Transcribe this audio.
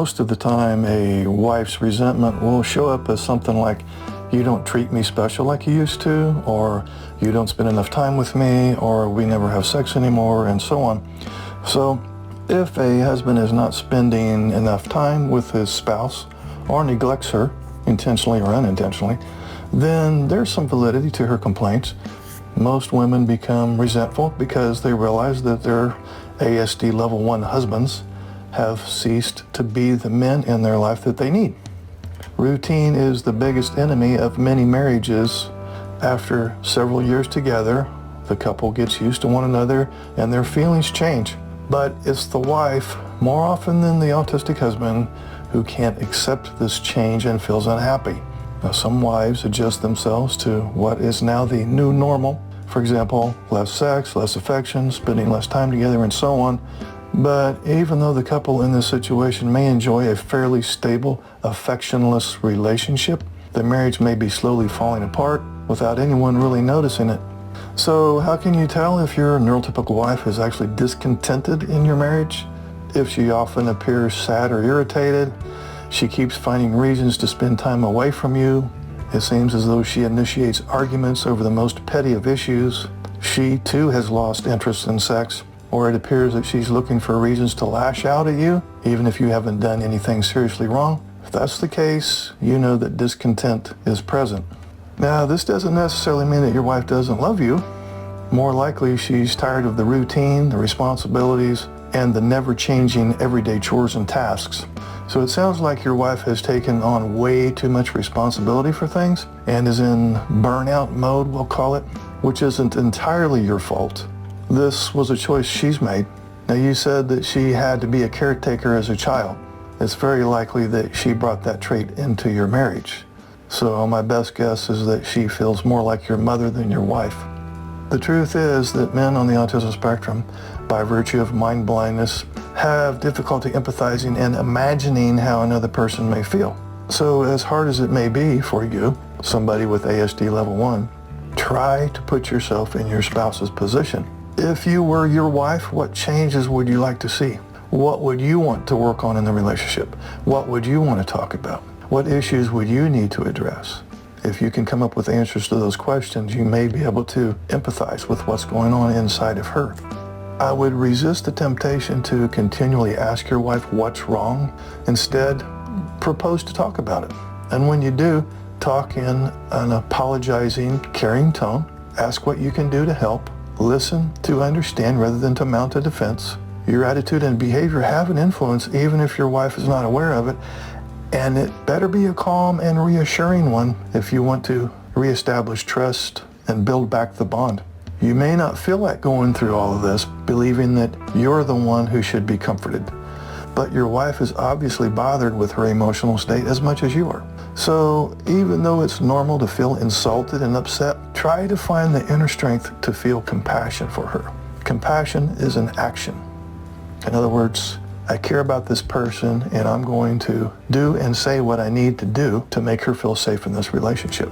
Most of the time, a wife's resentment will show up as something like, you don't treat me special like you used to, or you don't spend enough time with me, or we never have sex anymore, and so on. So if a husband is not spending enough time with his spouse or neglects her, intentionally or unintentionally, then there's some validity to her complaints. Most women become resentful because they realize that their ASD level 1 husbands have ceased to be the men in their life that they need. Routine is the biggest enemy of many marriages. After several years together, the couple gets used to one another and their feelings change. But it's the wife, more often than the autistic husband, who can't accept this change and feels unhappy. Now, some wives adjust themselves to what is now the new normal. For example, less sex, less affection, spending less time together, and so on. But even though the couple in this situation may enjoy a fairly stable, affectionless relationship, the marriage may be slowly falling apart without anyone really noticing it. So how can you tell if your neurotypical wife is actually discontented in your marriage? If she often appears sad or irritated, she keeps finding reasons to spend time away from you. It seems as though she initiates arguments over the most petty of issues. She too has lost interest in sex, or it appears that she's looking for reasons to lash out at you, even if you haven't done anything seriously wrong. If that's the case, you know that discontent is present. Now, this doesn't necessarily mean that your wife doesn't love you. More likely, she's tired of the routine, the responsibilities, and the never-changing everyday chores and tasks. So it sounds like your wife has taken on way too much responsibility for things and is in burnout mode, we'll call it, which isn't entirely your fault. This was a choice she's made. Now, you said that she had to be a caretaker as a child. It's very likely that she brought that trait into your marriage. So my best guess is that she feels more like your mother than your wife. The truth is that men on the autism spectrum, by virtue of mind blindness, have difficulty empathizing and imagining how another person may feel. So as hard as it may be for you, somebody with ASD level 1, try to put yourself in your spouse's position. If you were your wife, what changes would you like to see? What would you want to work on in the relationship? What would you want to talk about? What issues would you need to address? If you can come up with answers to those questions, you may be able to empathize with what's going on inside of her. I would resist the temptation to continually ask your wife what's wrong. Instead, propose to talk about it. And when you do, talk in an apologizing, caring tone. Ask what you can do to help. Listen to understand rather than to mount a defense. Your attitude and behavior have an influence even if your wife is not aware of it, and it better be a calm and reassuring one if you want to reestablish trust and build back the bond. You may not feel like going through all of this, believing that you're the one who should be comforted, but your wife is obviously bothered with her emotional state as much as you are. So even though it's normal to feel insulted and upset, try to find the inner strength to feel compassion for her. Compassion is an action. In other words, I care about this person and I'm going to do and say what I need to do to make her feel safe in this relationship.